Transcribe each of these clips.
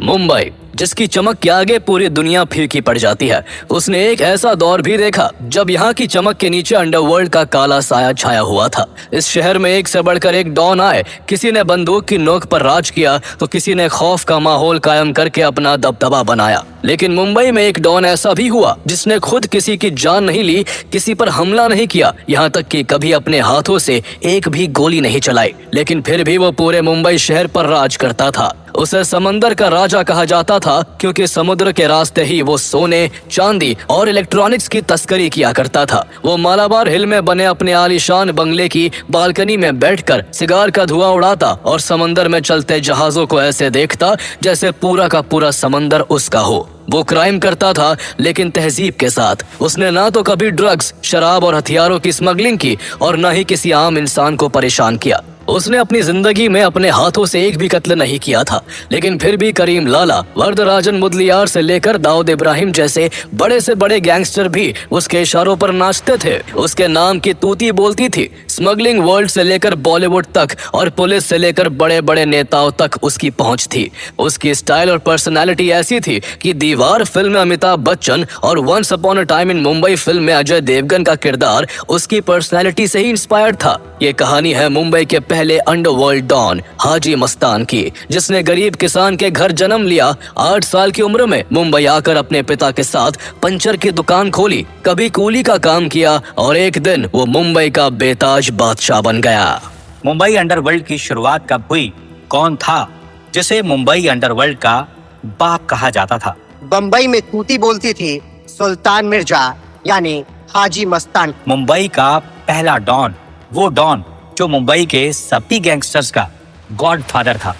मुंबई, जिसकी चमक के आगे पूरी दुनिया फीकी पड़ जाती है, उसने एक ऐसा दौर भी देखा जब यहाँ की चमक के नीचे अंडरवर्ल्ड का काला साया छाया हुआ था। इस शहर में एक से बढ़कर एक डॉन आए। किसी ने बंदूक की नोक पर राज किया तो किसी ने खौफ का माहौल कायम करके अपना दबदबा बनाया। लेकिन मुंबई में एक डॉन ऐसा भी हुआ जिसने खुद किसी की जान नहीं ली, किसी पर हमला नहीं किया, यहाँ तक कि कभी अपने हाथों से एक भी गोली नहीं चलाई, लेकिन फिर भी वो पूरे मुंबई शहर पर राज करता था। उसे समंदर का राजा कहा जाता था क्योंकि समुद्र के रास्ते ही वो सोने, चांदी और इलेक्ट्रॉनिक्स की तस्करी किया करता था। वो मालाबार हिल में बने अपने आलीशान बंगले की बालकनी में बैठकर सिगार का धुआं उड़ाता और समंदर में चलते जहाजों को ऐसे देखता जैसे पूरा का पूरा समंदर उसका हो। वो क्राइम करता था लेकिन तहजीब के साथ। उसने ना तो कभी ड्रग्स, शराब और हथियारों की स्मगलिंग की और ना ही किसी आम इंसान को परेशान किया। उसने अपनी जिंदगी में अपने हाथों से एक भी कत्ल नहीं किया था, लेकिन फिर भी करीम लाला, वरदराजन मुदलियार से लेकर दाऊद इब्राहिम जैसे बड़े से बड़े गैंगस्टर भी उसके इशारों पर नाचते थे। उसके नाम की तूती बोलती थी। स्मगलिंग वर्ल्ड से लेकर बॉलीवुड तक और पुलिस से लेकर बड़े बड़े नेताओं तक उसकी पहुंच थी। उसकी स्टाइल और पर्सनालिटी ऐसी थी कि दीवार फिल्म में अमिताभ बच्चन और once upon a time in Mumbai film में अजय देवगन का किरदार उसकी पर्सनालिटी से ही इंस्पायर्ड था। ये कहानी है मुंबई के पहले अंडरवर्ल्ड डॉन हाजी मस्तान की, जिसने गरीब किसान के घर जन्म लिया। 8 साल की उम्र में मुंबई आकर अपने पिता के साथ पंचर की दुकान खोली, कभी कूली का काम किया और एक दिन वो मुंबई का बेताज बादशाह बन गया। मुंबई अंडरवर्ल्ड की शुरुआत कब हुई? कौन था जिसे मुंबई अंडरवर्ल्ड का बाप कहा जाता था? बम्बई में तूती बोलती थी सुल्तान मिर्जा यानी हाजी मस्तान। मुंबई का पहला डॉन, वो डॉन जो मुंबई के सभी गैंगस्टर्स का गॉडफादर था।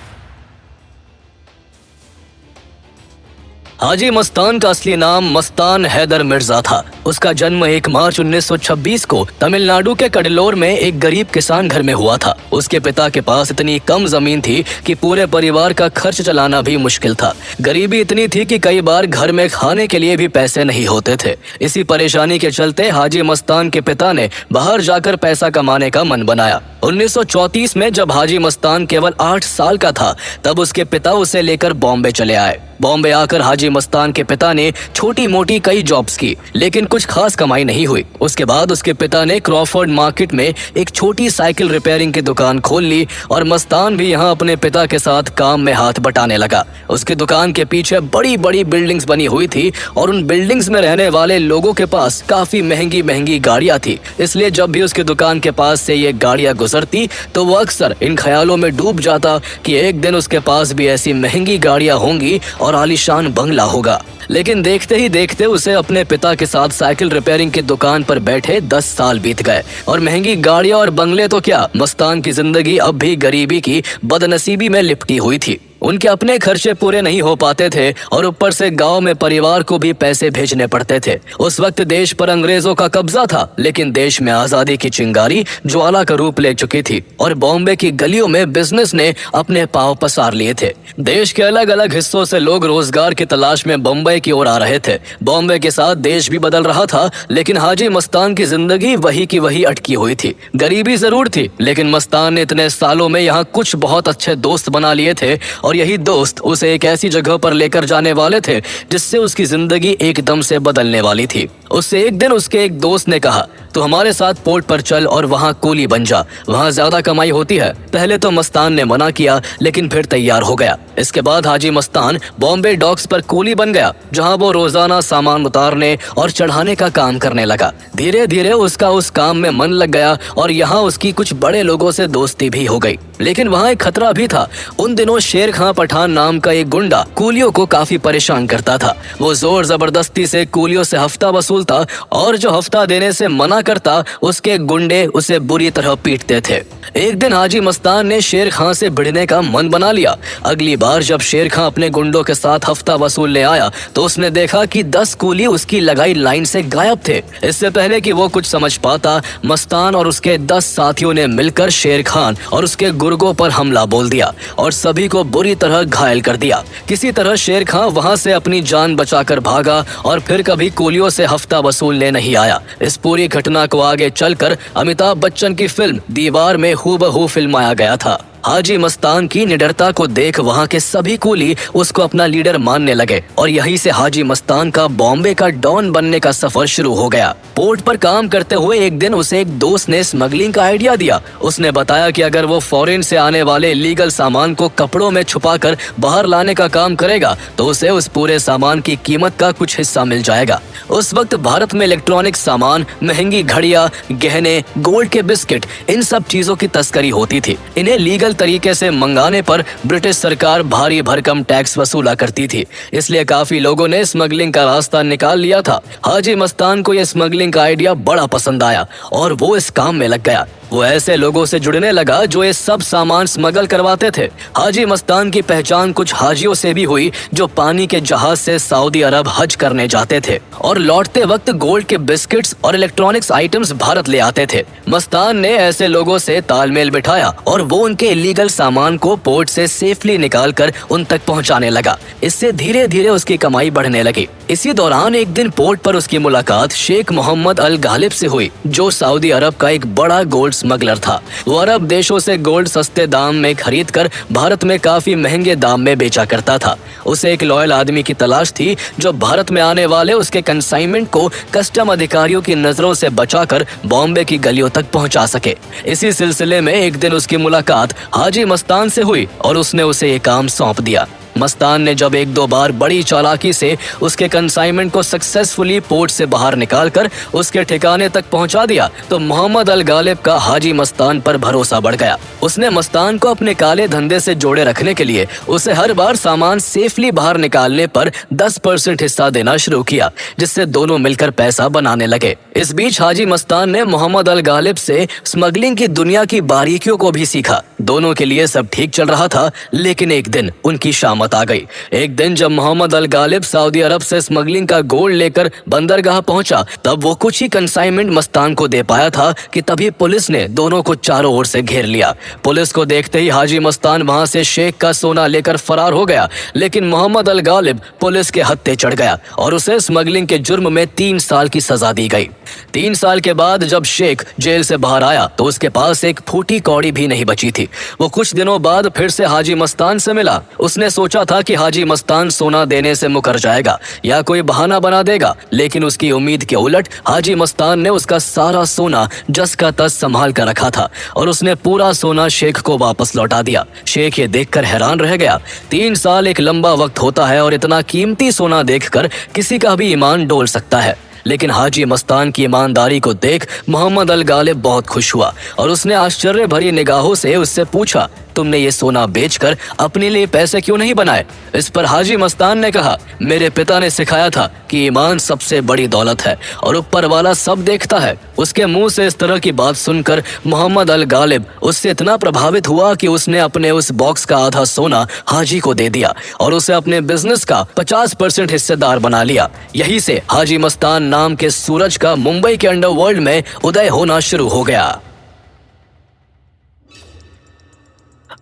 हाजी मस्तान का असली नाम मस्तान हैदर मिर्जा था। उसका जन्म 1 मार्च 1926 को तमिलनाडु के कडलोर में एक गरीब किसान घर में हुआ था। उसके पिता के पास इतनी कम जमीन थी कि पूरे परिवार का खर्च चलाना भी मुश्किल था। गरीबी इतनी थी कि कई बार घर में खाने के लिए भी पैसे नहीं होते थे। इसी परेशानी के चलते हाजी मस्तान के पिता ने बाहर जाकर पैसा कमाने का मन बनाया। 1934 में जब हाजी मस्तान केवल 8 साल का था, तब उसके पिता उसे लेकर बॉम्बे चले आए। बॉम्बे आकर हाजी मस्तान के पिता ने छोटी मोटी कई जॉब्स की, लेकिन कुछ खास कमाई नहीं हुई। उसके बाद उसके पिता ने क्रॉफर्ड मार्केट में एक छोटी साइकिल रिपेयरिंग की दुकान खोल ली और मस्तान भी यहाँ अपने पिता के साथ काम में हाथ बटाने लगा। उसकी दुकान के पीछे बड़ी बड़ी बिल्डिंग्स बनी हुई थी और उन बिल्डिंग्स में रहने वाले लोगों के पास काफी महंगी महंगी गाड़ियां थी। इसलिए जब भी उसकी दुकान के पास से ये गाड़ियां गुजरती तो वो अक्सर इन ख्यालों में डूब जाता कि एक दिन उसके पास भी ऐसी महंगी गाड़ियां होंगी और आलीशान बंगला होगा। लेकिन देखते ही देखते उसे अपने पिता के साथ साइकिल रिपेयरिंग की दुकान पर बैठे 10 साल बीत गए और महंगी गाड़ियां और बंगले तो क्या, मस्तान की जिंदगी अब भी गरीबी की बदनसीबी में लिपटी हुई थी। उनके अपने खर्चे पूरे नहीं हो पाते थे और ऊपर से गांव में परिवार को भी पैसे भेजने पड़ते थे। उस वक्त देश पर अंग्रेजों का कब्जा था, लेकिन देश में आजादी की चिंगारी ज्वाला का रूप ले चुकी थी और बॉम्बे की गलियों में बिजनेस ने अपने पांव पसार लिए थे। देश के अलग अलग हिस्सों से लोग रोजगार की तलाश में बॉम्बे की ओर आ रहे थे। बॉम्बे के साथ देश भी बदल रहा था, लेकिन हाजी मस्तान की जिंदगी वही की वही अटकी हुई थी। गरीबी जरूर थी, लेकिन मस्तान ने इतने सालों में यहाँ कुछ बहुत अच्छे दोस्त बना लिए थे और यही दोस्त उसे एक ऐसी जगह पर लेकर जाने वाले थे जिससे उसकी जिंदगी एकदम से बदलने वाली थी। उससे एक दिन उसके एक दोस्त ने कहा, तू हमारे साथ पोर्ट पर चल और वहाँ कूली बन जा, वहाँ ज्यादा कमाई होती है। पहले तो मस्तान ने मना किया, लेकिन फिर तैयार हो गया। इसके बाद हाजी मस्तान बॉम्बे डॉक्स पर कूली बन गया, जहाँ वो रोजाना सामान उतारने और चढ़ाने का काम करने लगा। धीरे धीरे उसका उस काम में मन लग गया और यहाँ उसकी कुछ बड़े लोगों से दोस्ती भी हो गई। लेकिन वहाँ एक खतरा भी था। उन दिनों शेर खां पठान नाम का एक गुंडा कूलियों को काफी परेशान करता था। वो जोर जबरदस्ती से कूलियों से हफ्ता वसूलता और जो हफ्ता देने से मना करता, उसके गुंडे उसे बुरी तरह पीटते थे। एक दिन हाजी मस्तान ने शेर खां से भिड़ने का मन बना लिया। अगली बार जब शेर खां अपने गुंडों के साथ हफ्ता वसूलने आया तो उसने देखा कि 10 कूली उसकी लगाई लाइन से गायब थे। इससे पहले कि वो कुछ समझ पाता, मस्तान और उसके 10 साथियों ने मिलकर शेर खान और उसके गुर्गों पर हमला बोल दिया और सभी को बुरी तरह घायल कर दिया। किसी तरह शेर खां वहां से अपनी जान बचाकर भागा और फिर कभी कूलियों से हफ्ता वसूलने नहीं आया। इस पूरी घटना को आगे चलकर अमिताभ बच्चन की फिल्म दीवार में हूबहू फिल्माया गया था। हाजी मस्तान की निडरता को देख वहाँ के सभी कुली उसको अपना लीडर मानने लगे और यहीं से हाजी मस्तान का बॉम्बे का डॉन बनने का सफर शुरू हो गया। पोर्ट पर काम करते हुए एक दिन उसे एक दोस्त ने स्मगलिंग का आइडिया दिया। उसने बताया कि अगर वो फॉरेन से आने वाले इलीगल सामान को कपड़ों में छुपाकर बाहर लाने का काम करेगा तो उसे उस पूरे सामान की कीमत का कुछ हिस्सा मिल जाएगा। उस वक्त भारत में इलेक्ट्रॉनिक सामान, महंगी घड़ियां, गहने, गोल्ड के बिस्किट, इन सब चीजों की तस्करी होती थी। इन्हें लीगल तरीके से मंगाने पर ब्रिटिश सरकार भारी भरकम टैक्स वसूला करती थी, इसलिए काफी लोगों ने स्मगलिंग का रास्ता निकाल लिया था। हाजी मस्तान को यह स्मगलिंग का आइडिया बड़ा पसंद आया और वो इस काम में लग गया। वो ऐसे लोगों से जुड़ने लगा जो ये सब सामान स्मगल करवाते थे। हाजी मस्तान की पहचान कुछ हाजियों से भी हुई जो पानी के जहाज से सऊदी अरब हज करने जाते थे और लौटते वक्त गोल्ड के बिस्किट्स और इलेक्ट्रॉनिक्स आइटम्स भारत ले आते थे। मस्तान ने ऐसे लोगों से तालमेल बिठाया और वो उनके इलीगल सामान को पोर्ट से सेफली निकालकर उन तक पहुंचाने लगा। इससे धीरे धीरे उसकी कमाई बढ़ने लगी। इसी दौरान एक दिन पोर्ट पर उसकी मुलाकात शेख मोहम्मद अल गालिब से हुई जो सऊदी अरब का एक बड़ा गोल्ड स्मगलर था। वो अरब देशों से गोल्ड सस्ते दाम में खरीद कर भारत में काफी महंगे दाम में बेचा करता था। उसे एक लॉयल आदमी की तलाश थी जो भारत में आने वाले उसके कंसाइनमेंट को कस्टम अधिकारियों की नजरों से बचाकर बॉम्बे की गलियों तक पहुंचा सके। इसी सिलसिले में एक दिन उसकी मुलाकात हाजी मस्तान से हुई और उसने उसे ये काम सौंप दिया। मस्तान ने जब एक दो बार बड़ी चालाकी से उसके कंसाइनमेंट को सक्सेसफुली पोर्ट से बाहर निकालकर उसके ठिकाने तक पहुंचा दिया तो मोहम्मद अल गालिब का हाजी मस्तान पर भरोसा बढ़ गया। उसने मस्तान को अपने काले धंधे से जोड़े रखने के लिए उसे हर बार सामान सेफली बाहर निकालने पर 10% हिस्सा देना शुरू किया, जिससे दोनों मिलकर पैसा बनाने लगे। इस बीच हाजी मस्तान ने मोहम्मद अल गालिब से स्मगलिंग की दुनिया की बारीकियों को भी सीखा। दोनों के लिए सब ठीक चल रहा था, लेकिन एक दिन उनकी शामत आ गई। एक दिन जब मोहम्मद अल गालिब सऊदी अरब से स्मगलिंग का गोल्ड लेकर बंदरगाह पहुंचा, तब वो कुछ ही कंसाइनमेंट मस्तान को दे पाया था कि तभी पुलिस ने दोनों को चारों ओर से घेर लिया। पुलिस को देखते ही हाजी मस्तान वहां से शेख का सोना लेकर फरार हो गया, लेकिन मोहम्मद अल गालिब पुलिस के हत्थे चढ़ गया और उसे स्मगलिंग के जुर्म में 3 साल की सजा दी गई। 3 साल के बाद जब शेख जेल से बाहर आया तो उसके पास एक फूटी कौड़ी भी नहीं बची थी। वो कुछ दिनों बाद फिर से हाजी मस्तान से मिला। उसने सोचा था कि हाजी मस्तान सोना देने से मुकर जाएगा या कोई बहाना बना देगा, लेकिन उसकी उम्मीद के उलट हाजी मस्तान ने उसका सारा सोना जस का तस संभाल कर रखा था और उसने पूरा सोना शेख को वापस लौटा दिया। शेख ये देखकर हैरान रह गया। 3 साल एक लंबा वक्त होता है और इतना कीमती सोना देखकर किसी का भी ईमान डोल सकता है, लेकिन हाजी मस्तान की ईमानदारी को देख मोहम्मद अल गालिब बहुत खुश हुआ और उसने आश्चर्य भरी निगाहों से उससे पूछा, तुमने ये सोना बेचकर अपने लिए पैसे क्यों नहीं बनाए? इस पर हाजी मस्तान ने कहा, मेरे पिता ने सिखाया था कि ईमान सबसे बड़ी दौलत है और ऊपर वाला सब देखता है। उसके मुंह से इस तरह की बात सुनकर मोहम्मद अल गालिब उससे इतना प्रभावित हुआ कि उसने अपने उस बॉक्स का आधा सोना हाजी को दे दिया और उसे अपने बिजनेस का 50% हिस्सेदार बना लिया। यहीं से हाजी मस्तान नाम के सूरज का मुंबई के अंडरवर्ल्ड में उदय होना शुरू हो गया।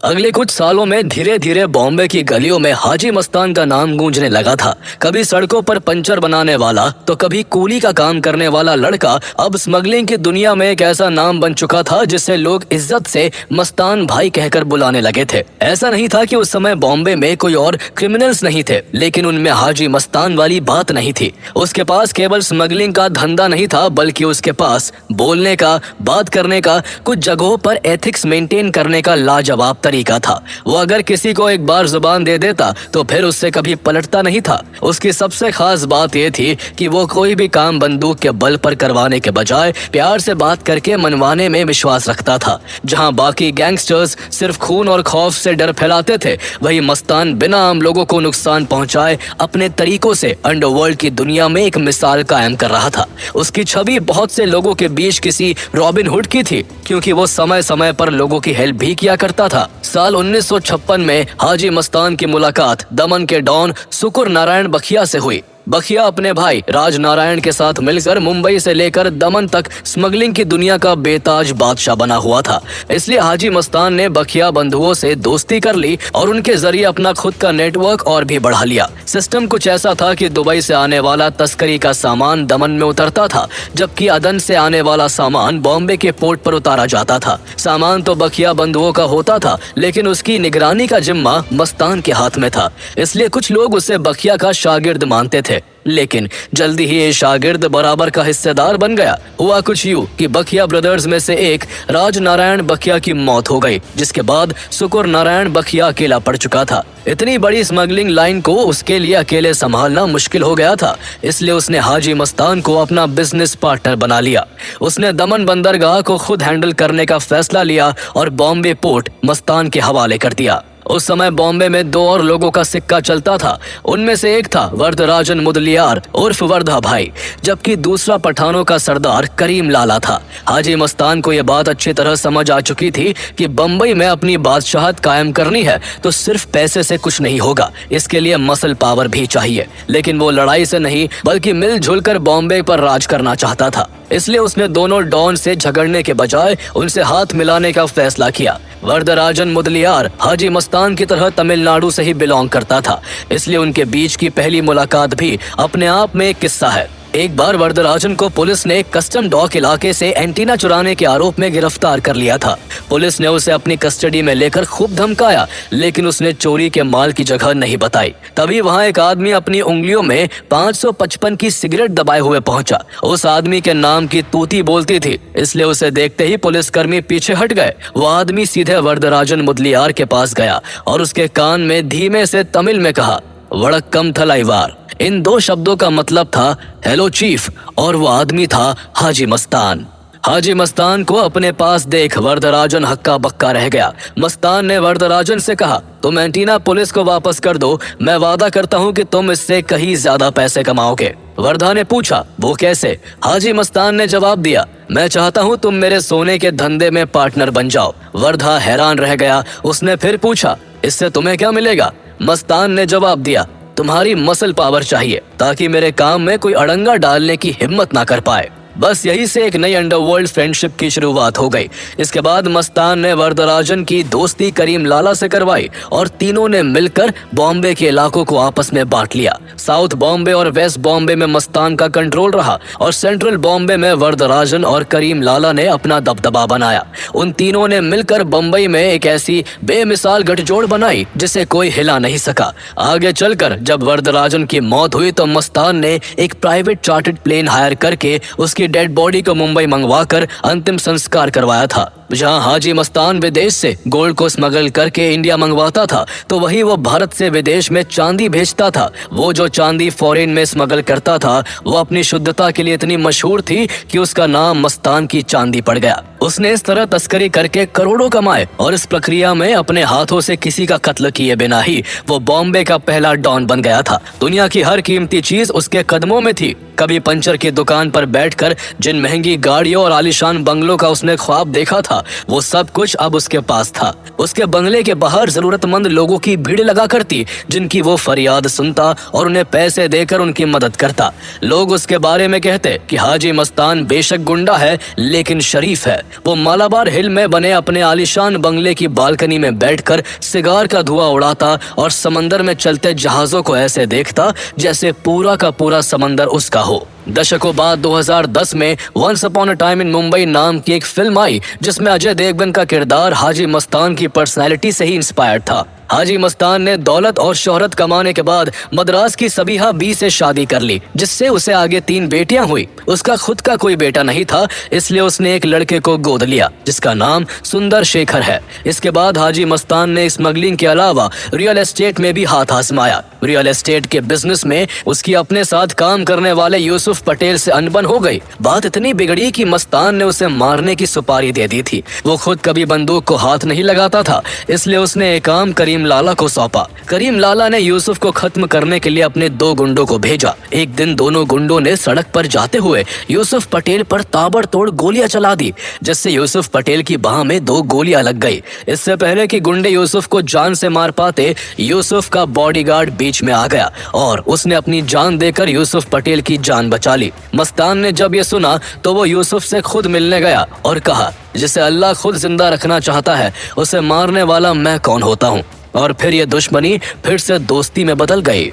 अगले कुछ सालों में धीरे धीरे बॉम्बे की गलियों में हाजी मस्तान का नाम गूंजने लगा था। कभी सड़कों पर पंचर बनाने वाला तो कभी कूली का काम करने वाला लड़का अब स्मगलिंग की दुनिया में एक ऐसा नाम बन चुका था जिसे लोग इज्जत से मस्तान भाई कहकर बुलाने लगे थे। ऐसा नहीं था कि उस समय बॉम्बे में कोई और क्रिमिनल्स नहीं थे, लेकिन उनमें हाजी मस्तान वाली बात नहीं थी। उसके पास केवल स्मगलिंग का धंधा नहीं था, बल्कि उसके पास बोलने का, बात करने का, कुछ जगहों पर एथिक्स मेंटेन करने का लाजवाब तरीका था। वो अगर किसी को एक बार जुबान दे देता तो फिर उससे कभी पलटता नहीं था। उसकी सबसे खास बात ये थी कि वो कोई भी काम बंदूक के बल पर करवाने के बजाय प्यार से बात करके मनवाने में विश्वास रखता था। जहां बाकी गैंगस्टर्स सिर्फ खून और खौफ से डर फैलाते थे, वही मस्तान बिना आम लोगों को नुकसान पहुंचाए अपने तरीकों से अंडरवर्ल्ड की दुनिया में एक मिसाल कायम कर रहा था। उसकी छवि बहुत से लोगों के बीच किसी रॉबिन हुड की थी, क्योंकि वो समय समय पर लोगों की हेल्प भी किया करता था। साल 1956 में हाजी मस्तान की मुलाकात दमन के डॉन सुकुर नारायण बखिया से हुई। बखिया अपने भाई राजनारायण के साथ मिलकर मुंबई से लेकर दमन तक स्मगलिंग की दुनिया का बेताज बादशाह बना हुआ था। इसलिए हाजी मस्तान ने बखिया बंधुओं से दोस्ती कर ली और उनके जरिए अपना खुद का नेटवर्क और भी बढ़ा लिया। सिस्टम कुछ ऐसा था कि दुबई से आने वाला तस्करी का सामान दमन में उतरता था, जबकि अदन से आने वाला सामान बॉम्बे के पोर्ट पर उतारा जाता था। सामान तो बखिया बंधुओं का होता था, लेकिन उसकी निगरानी का जिम्मा मस्तान के हाथ में था। इसलिए कुछ लोग उसे बखिया का शागिर्द मानते थे, लेकिन जल्दी ही ये शागिर्द बराबर का हिस्सेदार बन गया। हुआ कुछ यूं कि बखिया ब्रदर्स में से एक राजनारायण बखिया की मौत हो गई, जिसके बाद शुक्र नारायण बखिया अकेला पड़ चुका था। इतनी बड़ी स्मगलिंग लाइन को उसके लिए अकेले संभालना मुश्किल हो गया था, इसलिए उसने हाजी मस्तान को अपना बिजनेस पार्टनर बना लिया। उसने दमन बंदरगाह को खुद हैंडल करने का फैसला लिया और बॉम्बे पोर्ट मस्तान के हवाले कर दिया। उस समय बॉम्बे में दो और लोगों का सिक्का चलता था। उनमें से एक था वरदराजन मुदलियार उर्फ वर्धा भाई, जबकि दूसरा पठानों का सरदार करीम लाला था। हाजी मस्तान को यह बात अच्छी तरह समझ आ चुकी थी कि बम्बई में अपनी बादशाहत कायम करनी है तो सिर्फ पैसे से कुछ नहीं होगा, इसके लिए मसल पावर भी चाहिए। लेकिन वो लड़ाई से नहीं बल्कि मिलजुल कर बॉम्बे पर राज करना चाहता था। इसलिए उसने दोनों डॉन से झगड़ने के बजाय उनसे हाथ मिलाने का फैसला किया। वरदराजन मुदलियार हाजी मस्तान की तरह तमिलनाडु से ही बिलोंग करता था, इसलिए उनके बीच की पहली मुलाकात भी अपने आप में एक किस्सा है। एक बार वरदराजन को पुलिस ने कस्टम डॉक इलाके से एंटीना चुराने के आरोप में गिरफ्तार कर लिया था। पुलिस ने उसे अपनी कस्टडी में लेकर खूब धमकाया, लेकिन उसने चोरी के माल की जगह नहीं बताई। तभी वहां एक आदमी अपनी उंगलियों में 555 की सिगरेट दबाए हुए पहुंचा। उस आदमी के नाम की तूती बोलती थी, इसलिए उसे देखते ही पुलिसकर्मी पीछे हट गए। वो आदमी सीधे वरदराजन मुदलियार के पास गया और उसके कान में धीमे से तमिल में कहा, वड़क्कम थलाइवार। इन दो शब्दों का मतलब था हेलो चीफ, और वो आदमी था हाजी मस्तान। हाजी मस्तान को अपने पास देख वरदराजन हक्का बक्का रह गया। मस्तान ने वरदराजन से कहा, तुम एंटीना पुलिस को वापस कर दो, मैं वादा करता हूँ कि तुम इससे कहीं ज्यादा पैसे कमाओगे। वर्धा ने पूछा, वो कैसे? हाजी मस्तान ने जवाब दिया, मैं चाहता हूँ तुम मेरे सोने के धंधे में पार्टनर बन जाओ। वर्धा हैरान रह गया। उसने फिर पूछा, इससे तुम्हें क्या मिलेगा? मस्तान ने जवाब दिया, तुम्हारी मसल पावर चाहिए ताकि मेरे काम में कोई अड़ंगा डालने की हिम्मत ना कर पाए। बस यही से एक नई अंडरवर्ल्ड फ्रेंडशिप की शुरुआत हो गई। इसके बाद मस्तान ने वरदराजन की दोस्ती करीम लाला से करवाई और तीनों ने मिलकर बॉम्बे के इलाकों को आपस में बांट लिया। साउथ बॉम्बे और वेस्ट बॉम्बे में मस्तान का कंट्रोल रहा और सेंट्रल बॉम्बे में वरदराजन और करीम लाला ने अपना दबदबा बनाया। उन तीनों ने मिलकर बम्बई में एक ऐसी बेमिसाल गठजोड़ बनाई जिसे कोई हिला नहीं सका। आगे चलकर जब वरदराजन की मौत हुई तो मस्तान ने एक प्राइवेट चार्टर्ड प्लेन हायर करके उसकी डेड बॉडी को मुंबई मंगवाकर अंतिम संस्कार करवाया था। जहां हाजी मस्तान विदेश से गोल्ड को स्मगल करके इंडिया मंगवाता था, तो वही वो भारत से विदेश में चांदी भेजता था। वो जो चांदी फॉरेन में स्मगल करता था वो अपनी शुद्धता के लिए इतनी मशहूर थी कि उसका नाम मस्तान की चांदी पड़ गया। उसने इस तरह तस्करी करके करोड़ों कमाए और इस प्रक्रिया में अपने हाथों से किसी का कत्ल किए बिना ही वो बॉम्बे का पहला डॉन बन गया था। दुनिया की हर कीमती चीज उसके कदमों में थी। कभी पंचर की दुकान पर बैठकर जिन महंगी गाड़ियों और आलीशान बंगलों का उसने ख्वाब देखा था, वो सब कुछ अब उसके पास था। उसके बंगले के बाहर जरूरतमंद लोगों की भीड़ लगा करती, जिनकी वो फरियाद सुनता और उन्हें पैसे देकर उनकी मदद करता। लोग उसके बारे में कहते कि हाजी मस्तान बेशक गुंडा है लेकिन शरीफ है। वो मालाबार हिल में बने अपने आलीशान बंगले की बालकनी में बैठकर सिगार का धुआं उड़ाता और समंदर में चलते जहाजों को ऐसे देखता जैसे पूरा का पूरा समंदर उसका हो। दशकों बाद 2010 में once upon a time in Mumbai नाम की एक फिल्म आई जिसमें अजय देवगन का किरदार हाजी मस्तान की पर्सनैलिटी से ही इंस्पायर्ड था। हाजी मस्तान ने दौलत और शोहरत कमाने के बाद मद्रास की सबीहा बी से शादी कर ली, जिससे उसे आगे 3 बेटियां हुई। उसका खुद का कोई बेटा नहीं था, इसलिए उसने एक लड़के को गोद लिया जिसका नाम सुंदर शेखर है। इसके बाद हाजी मस्तान ने स्मगलिंग के अलावा रियल एस्टेट में भी हाथ आजमाया। रियल एस्टेट के बिजनेस में उसकी अपने साथ काम करने वाले यूसुफ पटेल से अनबन हो गई। बात इतनी बिगड़ी कि मस्तान ने उसे मारने की सुपारी दे दी थी। वो खुद कभी बंदूक को हाथ नहीं लगाता था, इसलिए उसने एक काम करीम लाला को सौंपा। करीम लाला ने यूसुफ को खत्म करने के लिए अपने 2 गुंडों को भेजा। एक दिन दोनों गुंडों ने सड़क पर जाते हुए यूसुफ पटेल पर ताबड़तोड़ गोलियां चला दी, जिससे यूसुफ पटेल की बाह में 2 गोलियां लग गई। इससे पहले कि गुंडे यूसुफ को जान से मार पाते, यूसुफ का बॉडीगार्ड बीच बीच में आ गया और उसने अपनी जान देकर यूसुफ पटेल की जान बचा ली। मस्तान ने जब ये सुना तो वो यूसुफ से खुद मिलने गया और कहा, जिसे अल्लाह खुद जिंदा रखना चाहता है उसे मारने वाला मैं कौन होता हूँ। और फिर ये दुश्मनी फिर से दोस्ती में बदल गई।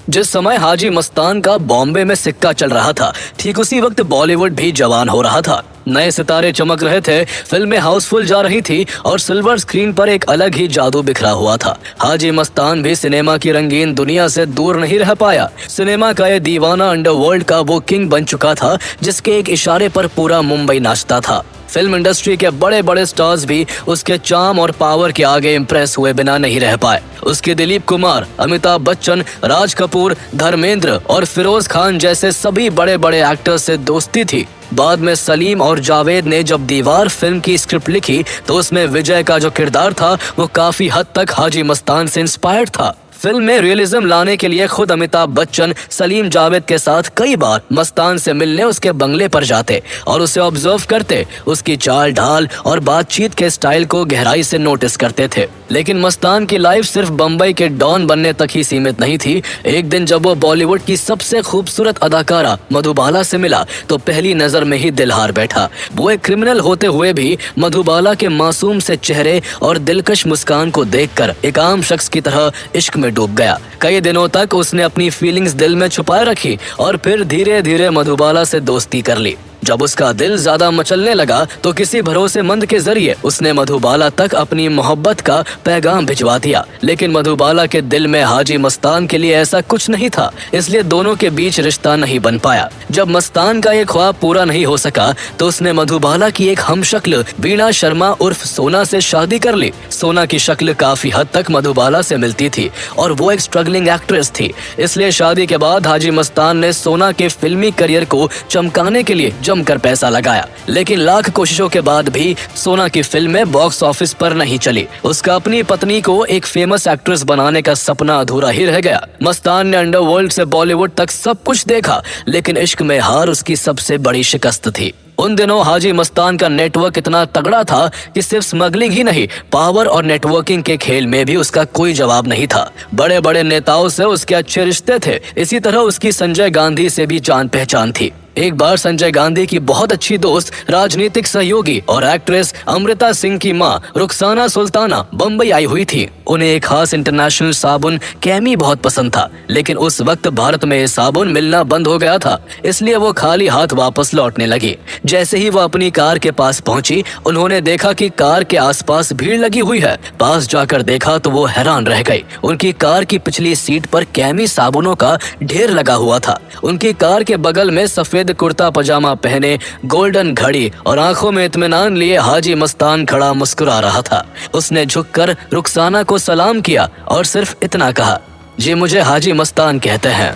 जिस समय हाजी मस्तान का बॉम्बे में सिक्का चल रहा था, ठीक उसी वक्त बॉलीवुड भी जवान हो रहा था। नए सितारे चमक रहे थे, फिल्में हाउसफुल जा रही थी और सिल्वर स्क्रीन पर एक अलग ही जादू बिखरा हुआ था। हाजी मस्तान भी सिनेमा की रंगीन दुनिया से दूर नहीं रह पाया। सिनेमा का ये दीवाना अंडरवर्ल्ड का वो किंग बन चुका था जिसके एक इशारे पर पूरा मुंबई नाचता था। फिल्म इंडस्ट्री के बड़े बड़े स्टार्स भी उसके चार्म और पावर के आगे इम्प्रेस हुए बिना नहीं रह पाए। उसके दिलीप कुमार, अमिताभ बच्चन, राज कपूर, धर्मेंद्र और फिरोज खान जैसे सभी बड़े बड़े एक्टर्स से दोस्ती थी। बाद में सलीम और जावेद ने जब दीवार फिल्म की स्क्रिप्ट लिखी तो उसमें विजय का जो किरदार था वो काफी हद तक हाजी मस्तान से इंस्पायर्ड था। फिल्म में रियलिज्म लाने के लिए खुद अमिताभ बच्चन सलीम जावेद के साथ कई बार मस्तान से मिलने उसके बंगले पर जाते और उसे ऑब्जर्व करते, उसकी चाल ढाल और बातचीत के स्टाइल को गहराई से नोटिस करते थे। लेकिन मस्तान की लाइफ सिर्फ बम्बई के डॉन बनने तक ही सीमित नहीं थी। एक दिन जब वो बॉलीवुड की सबसे खूबसूरत अदाकारा मधुबाला से मिला तो पहली नजर में ही दिल हार बैठा। वो एक क्रिमिनल होते हुए भी मधुबाला के मासूम से चेहरे और दिलकश मुस्कान को देखकर एक आम शख्स की तरह इश्क में डूब गया। कई दिनों तक उसने अपनी फीलिंग्स दिल में छुपाए रखी और फिर धीरे धीरे मधुबाला से दोस्ती कर ली। जब उसका दिल ज्यादा मचलने लगा तो किसी भरोसेमंद के जरिए उसने मधुबाला तक अपनी मोहब्बत का पैगाम भिजवा दिया। लेकिन मधुबाला के दिल में हाजी मस्तान के लिए ऐसा कुछ नहीं था, इसलिए दोनों के बीच रिश्ता नहीं बन पाया। जब मस्तान का ये ख्वाब पूरा नहीं हो सका तो उसने मधुबाला की एक हमशक्ल वीणा शर्मा उर्फ सोना से शादी कर ली। सोना की शक्ल काफी हद तक मधुबाला से मिलती थी और वो एक स्ट्रगलिंग एक्ट्रेस थी, इसलिए शादी के बाद हाजी मस्तान ने सोना के फिल्मी करियर को चमकाने के लिए जमकर पैसा लगाया। लेकिन लाख कोशिशों के बाद भी सोना की फिल्में बॉक्स ऑफिस पर नहीं चली। उसका अपनी पत्नी को एक फेमस एक्ट्रेस बनाने का सपना अधूरा ही रह गया। मस्तान ने अंडरवर्ल्ड से बॉलीवुड तक सब कुछ देखा, लेकिन इश्क में हार उसकी सबसे बड़ी शिकस्त थी। उन दिनों हाजी मस्तान का नेटवर्क इतना तगड़ा था कि सिर्फ स्मगलिंग ही नहीं, पावर और नेटवर्किंग के खेल में भी उसका कोई जवाब नहीं था। बड़े बड़े नेताओं से उसके अच्छे रिश्ते थे। इसी तरह उसकी संजय गांधी से भी जान पहचान थी। एक बार संजय गांधी की बहुत अच्छी दोस्त, राजनीतिक सहयोगी और एक्ट्रेस अमृता सिंह की मां रुखसाना सुल्ताना बम्बई आई हुई थी। उन्हें एक खास इंटरनेशनल साबुन कैमी बहुत पसंद था, लेकिन उस वक्त भारत में ये साबुन मिलना बंद हो गया था, इसलिए वो खाली हाथ वापस लौटने लगी। जैसे ही वो अपनी कार के पास पहुंची, उन्होंने देखा कि कार के आसपास भीड़ लगी हुई है। पास जाकर देखा तो वो हैरान रह गई। उनकी कार की पिछली सीट पर कैमी साबुनों का ढेर लगा हुआ था। उनकी कार के बगल में सफेद कुर्ता पजामा पहने, गोल्डन घड़ी और आंखों में इत्मीनान लिए हाजी मस्तान खड़ा मुस्कुरा रहा था। उसने झुककर रुखसाना को सलाम किया और सिर्फ इतना कहा, जी मुझे हाजी मस्तान कहते हैं।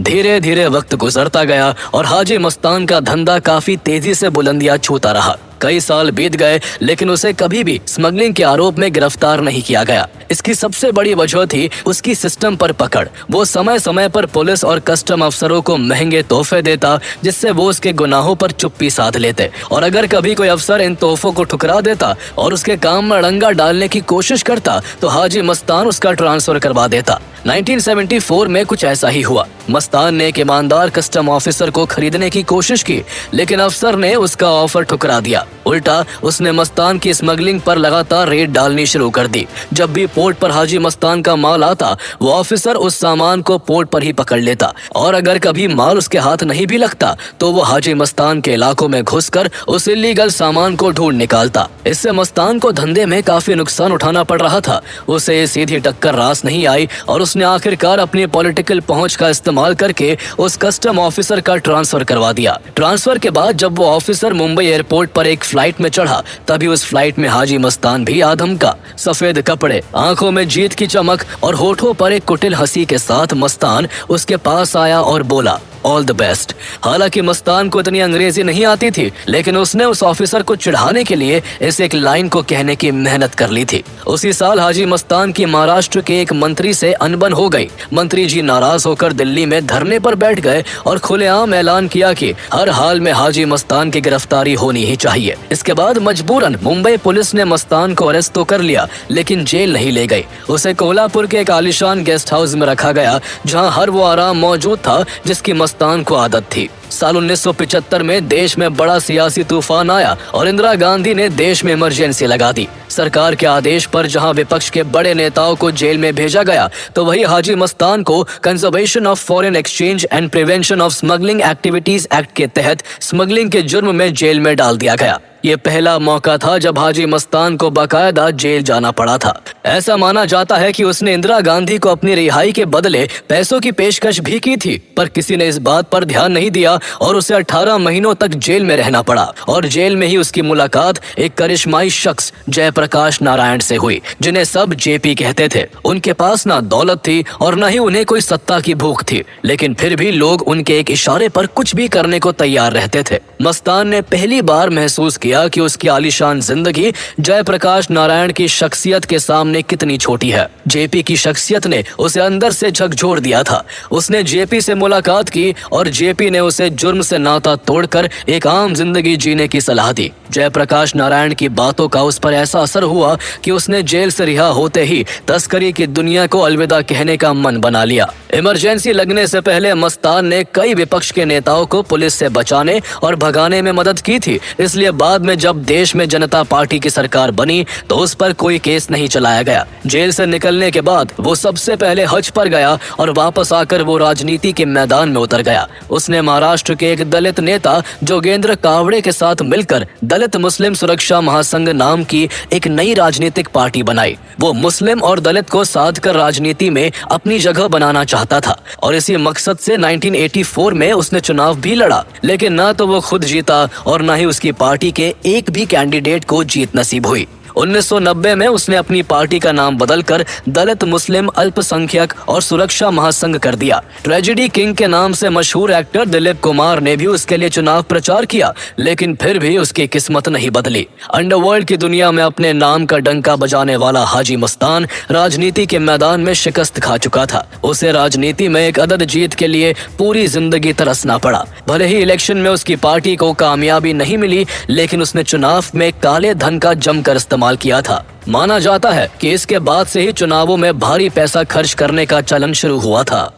धीरे धीरे वक्त गुजरता गया और हाजी मस्तान का धंधा काफी तेजी से बुलंदियां छूता रहा। कई साल बीत गए, लेकिन उसे कभी भी स्मगलिंग के आरोप में गिरफ्तार नहीं किया गया। इसकी सबसे बड़ी वजह थी उसकी सिस्टम पर पकड़। वो समय समय पर पुलिस और कस्टम अफसरों को महंगे तोहफे देता, जिससे वो उसके गुनाहों पर चुप्पी साध लेते। और अगर कभी कोई अफसर इन तोहफों को ठुकरा देता और उसके काम में अड़ंगा डालने की कोशिश करता तो हाजी मस्तान उसका ट्रांसफर करवा देता। 1974 में कुछ ऐसा ही हुआ। मस्तान ने एक ईमानदार कस्टम ऑफिसर को खरीदने की कोशिश की, लेकिन अफसर ने उसका ऑफर ठुकरा दिया। उल्टा उसने मस्तान की स्मगलिंग पर लगातार रेड डालनी शुरू कर दी। जब भी पोर्ट पर हाजी मस्तान का माल आता, वो ऑफिसर उस सामान को पोर्ट पर ही पकड़ लेता, और अगर कभी माल उसके हाथ नहीं भी लगता तो वो हाजी मस्तान के इलाकों में घुसकर उस इलीगल सामान को ढूंढ निकालता। इससे मस्तान को धंधे में काफी नुकसान उठाना पड़ रहा था। उसे सीधी टक्कर रास नहीं आई और उसने आखिरकार अपनी पॉलिटिकल पहुंच का इस्तेमाल करके उस कस्टम ऑफिसर का ट्रांसफर करवा दिया। ट्रांसफर के बाद जब वो ऑफिसर मुंबई एयरपोर्ट पर एक फ्लाइट में चढ़ा, तभी उस फ्लाइट में हाजी मस्तान भी आदम का। सफेद कपड़े, आंखों में जीत की चमक और होठों पर एक कुटिल हंसी के साथ मस्तान उसके पास आया और बोला, ऑल द बेस्ट। हालांकि मस्तान को इतनी अंग्रेजी नहीं आती थी, लेकिन उसने उस ऑफिसर को चिढ़ाने के लिए इस एक लाइन को कहने की मेहनत कर ली थी। उसी साल हाजी मस्तान की महाराष्ट्र के एक मंत्री से अनबन हो गई। मंत्री जी नाराज होकर दिल्ली में धरने पर बैठ गए और खुलेआम ऐलान किया कि हर हाल में हाजी मस्तान की गिरफ्तारी होनी ही चाहिए। इसके बाद मजबूरन मुंबई पुलिस ने मस्तान को अरेस्ट तो कर लिया, लेकिन जेल नहीं ले गई। उसे कोल्हापुर के एक आलीशान गेस्ट हाउस में रखा गया, जहां हर वो आराम मौजूद था जिसकी मस्तान को आदत थी। साल 1975 में देश में बड़ा सियासी तूफान आया और इंदिरा गांधी ने देश में इमरजेंसी लगा दी। सरकार के आदेश पर जहां विपक्ष के बड़े नेताओं को जेल में भेजा गया, तो वही हाजी मस्तान को conservation of foreign exchange and prevention of smuggling activities act के तहत स्मगलिंग के जुर्म में जेल में डाल दिया गया। ये पहला मौका था जब हाजी मस्तान को बाकायदा जेल जाना पड़ा था। ऐसा माना जाता है कि उसने इंदिरा गांधी को अपनी रिहाई के बदले पैसों की पेशकश भी की थी, पर किसी ने इस बात पर ध्यान नहीं दिया और उसे 18 महीनों तक जेल में रहना पड़ा। और जेल में ही उसकी मुलाकात एक करिश्माई शख्स जयप्रकाश नारायण से हुई, जिन्हें सब जेपी कहते थे। उनके पास ना दौलत थी और न ही उन्हें कोई सत्ता की भूख थी, लेकिन फिर भी लोग उनके एक इशारे पर कुछ भी करने को तैयार रहते थे। मस्तान ने पहली बार महसूस किया कि उसकी आलीशान जिंदगी जयप्रकाश नारायण की शख्सियत के सामने कितनी छोटी है। जेपी की शख्सियत ने उसे अंदर से झकझोर दिया था। उसने जेपी से मुलाकात की और जेपी ने उसे जुर्म से नाता तोड़कर एक आम जिंदगी जीने की सलाह दी। जयप्रकाश नारायण की बातों का उस पर ऐसा असर हुआ कि उसने जेल से रिहा होते ही तस्करी की दुनिया को अलविदा कहने का मन बना लिया। इमरजेंसी लगने से पहले मस्तान ने कई विपक्ष के नेताओं को पुलिस से बचाने और भगाने में मदद की थी, इसलिए बाद में जब देश में जनता पार्टी की सरकार बनी तो उस पर कोई केस नहीं चलाया गया। जेल से निकलने के बाद वो सबसे पहले हज पर गया और वापस आकर वो राजनीति के मैदान में उतर गया। उसने महाराष्ट्र के एक दलित नेता जोगेंद्र कावड़े के साथ मिलकर दलित मुस्लिम सुरक्षा महासंघ नाम की एक नई राजनीतिक पार्टी बनाई। वो मुस्लिम और दलित को साध कर राजनीति में अपनी जगह बनाना चाहता था और इसी मकसद से 1984 में उसने चुनाव भी लड़ा, लेकिन ना तो वो खुद जीता और ना ही उसकी पार्टी के एक भी कैंडिडेट को जीत नसीब हुई। 1990 में उसने अपनी पार्टी का नाम बदलकर दलित मुस्लिम अल्पसंख्यक और सुरक्षा महासंघ कर दिया। ट्रेजेडी किंग के नाम से मशहूर एक्टर दिलीप कुमार ने भी उसके लिए चुनाव प्रचार किया, लेकिन फिर भी उसकी किस्मत नहीं बदली। अंडरवर्ल्ड की दुनिया में अपने नाम का डंका बजाने वाला हाजी मस्तान राजनीति के मैदान में शिकस्त खा चुका था। उसे राजनीति में एक अदद जीत के लिए पूरी जिंदगी तरसना पड़ा। भले ही इलेक्शन में उसकी पार्टी को कामयाबी नहीं मिली, लेकिन उसने चुनाव में काले धन का जमकर इस्तेमाल किया था। माना जाता है कि इसके बाद से ही चुनावों में भारी पैसा खर्च करने का चलन शुरू हुआ था।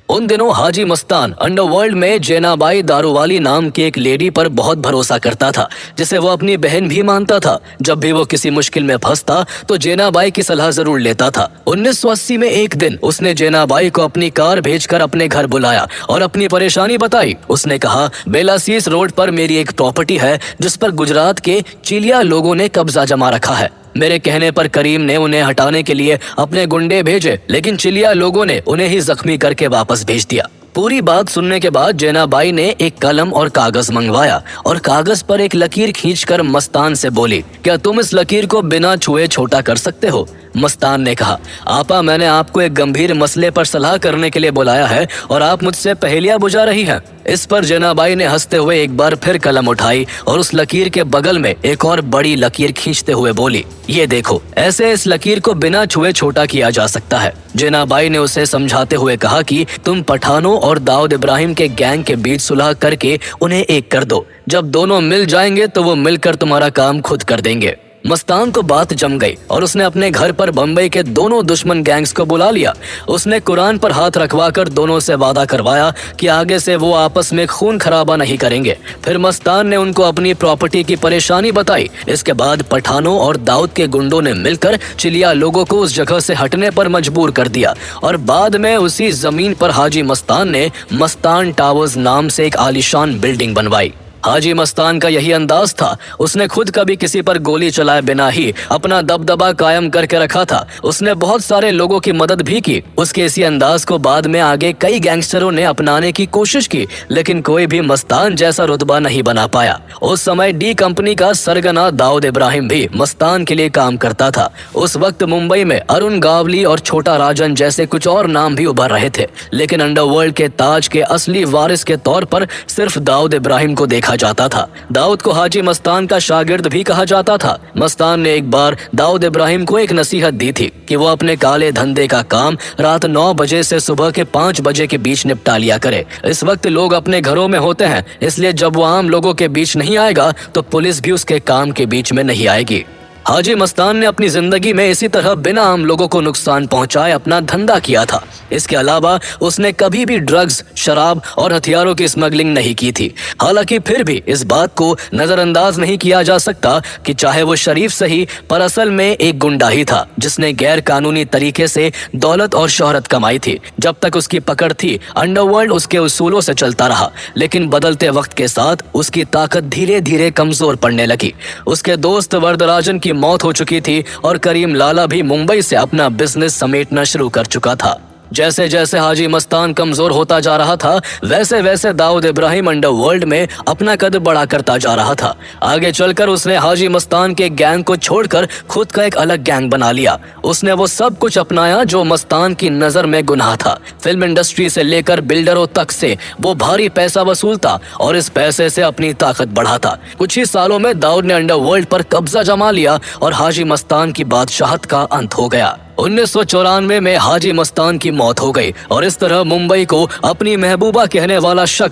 उन दिनों हाजी मस्तान अंडरवर्ल्ड में जेनाबाई दारूवाली नाम की एक लेडी पर बहुत भरोसा करता था, जिसे वो अपनी बहन भी मानता था। जब भी वो किसी मुश्किल में फंसता तो जेनाबाई की सलाह जरूर लेता था। 1980 में एक दिन उसने जेनाबाई को अपनी कार भेजकर अपने घर बुलाया और अपनी परेशानी बताई। उसने कहा, बेलासीस रोड पर मेरी एक प्रॉपर्टी है जिस पर गुजरात के चिलिया लोगों ने कब्जा जमा रखा है। मेरे कहने पर करीम ने उन्हें हटाने के लिए अपने गुंडे भेजे, लेकिन चिलिया लोगों ने उन्हें ही जख्मी करके वापस भेज दिया। पूरी बात सुनने के बाद जेनाबाई ने एक कलम और कागज मंगवाया और कागज पर एक लकीर खींचकर मस्तान से बोली, क्या तुम इस लकीर को बिना छुए छोटा कर सकते हो? मस्तान ने कहा, आपा, मैंने आपको एक गंभीर मसले पर सलाह करने के लिए बुलाया है और आप मुझसे पहेलियां बुझा रही हैं। इस पर जेनाबाई ने हंसते हुए एक बार फिर कलम उठाई और उस लकीर के बगल में एक और बड़ी लकीर खींचते हुए बोली, ये देखो, ऐसे इस लकीर को बिना छुए छोटा किया जा सकता है। जेनाबाई ने उसे समझाते हुए कहा कि तुम पठानों और दाऊद इब्राहिम के गैंग के बीच सुलह करके उन्हें एक कर दो। जब दोनों मिल जाएंगे तो वो मिलकर तुम्हारा काम खुद कर देंगे। मस्तान को बात जम गई और उसने अपने घर पर बम्बई के दोनों दुश्मन गैंग्स को बुला लिया। उसने कुरान पर हाथ रखवाकर दोनों से वादा करवाया कि आगे से वो आपस में खून खराबा नहीं करेंगे। फिर मस्तान ने उनको अपनी प्रॉपर्टी की परेशानी बताई। इसके बाद पठानों और दाऊद के गुंडों ने मिलकर चिलिया लोगों को उस जगह से हटने पर मजबूर कर दिया और बाद में उसी जमीन पर हाजी मस्तान ने मस्तान टावर्स नाम से एक आलीशान बिल्डिंग बनवाई। हाजी मस्तान का यही अंदाज था। उसने खुद कभी किसी पर गोली चलाए बिना ही अपना दबदबा कायम करके रखा था। उसने बहुत सारे लोगों की मदद भी की। उसके इसी अंदाज को बाद में आगे कई गैंगस्टरों ने अपनाने की कोशिश की, लेकिन कोई भी मस्तान जैसा रुतबा नहीं बना पाया। उस समय डी कंपनी का सरगना दाऊद इब्राहिम भी मस्तान के लिए काम करता था। उस वक्त मुंबई में अरुण गावली और छोटा राजन जैसे कुछ और नाम भी उभर रहे थे, लेकिन अंडरवर्ल्ड के ताज के असली वारिस के तौर पर सिर्फ दाऊद इब्राहिम को देखा जाता था। दाऊद को हाजी मस्तान का शागिर्द भी कहा जाता था। मस्तान ने एक बार दाऊद इब्राहिम को एक नसीहत दी थी कि वो अपने काले धंधे का काम रात 9 बजे से सुबह के 5 बजे के बीच निपटा लिया करे। इस वक्त लोग अपने घरों में होते हैं, इसलिए जब वो आम लोगों के बीच नहीं आएगा तो पुलिस भी उसके काम के बीच में नहीं आएगी। हाजी मस्तान ने अपनी जिंदगी में इसी तरह बिना आम लोगों को नुकसान पहुंचाए अपना धंधा किया था। इसके अलावा उसने कभी भी ड्रग्स, शराब और हथियारों की स्मगलिंग नहीं की थी। हालांकि फिर भी इस बात को नजरअंदाज नहीं किया जा सकता कि चाहे वो शरीफ सही, पर असल में एक गुंडा ही था जिसने गैर कानूनी तरीके से दौलत और शोहरत कमाई थी। जब तक उसकी पकड़ थी, अंडरवर्ल्ड उसके उसूलों से चलता रहा, लेकिन बदलते वक्त के साथ उसकी ताकत धीरे धीरे कमजोर पड़ने लगी। उसके दोस्त वरदराजन की मौत हो चुकी थी और करीम लाला भी मुंबई से अपना बिजनेस समेटना शुरू कर चुका था। जैसे जैसे हाजी मस्तान कमजोर होता जा रहा था, वैसे वैसे दाऊद इब्राहिम अंडरवर्ल्ड में अपना कद बड़ा करता जा रहा था। आगे चलकर उसने हाजी मस्तान के गैंग को छोड़कर खुद का एक अलग गैंग बना लिया। उसने वो सब कुछ अपनाया जो मस्तान की नजर में गुनाह था। फिल्म इंडस्ट्री से लेकर बिल्डरों तक से वो भारी पैसा वसूलता और इस पैसे से अपनी ताकत बढ़ाता। कुछ ही सालों में दाऊद ने अंडरवर्ल्ड पर कब्जा जमा लिया और हाजी मस्तान की बादशाहत का अंत हो गया। 1994 में हाजी मस्तान की मौत हो गई और इस तरह मुंबई को अपनी महबूबा कहने वाला शख्स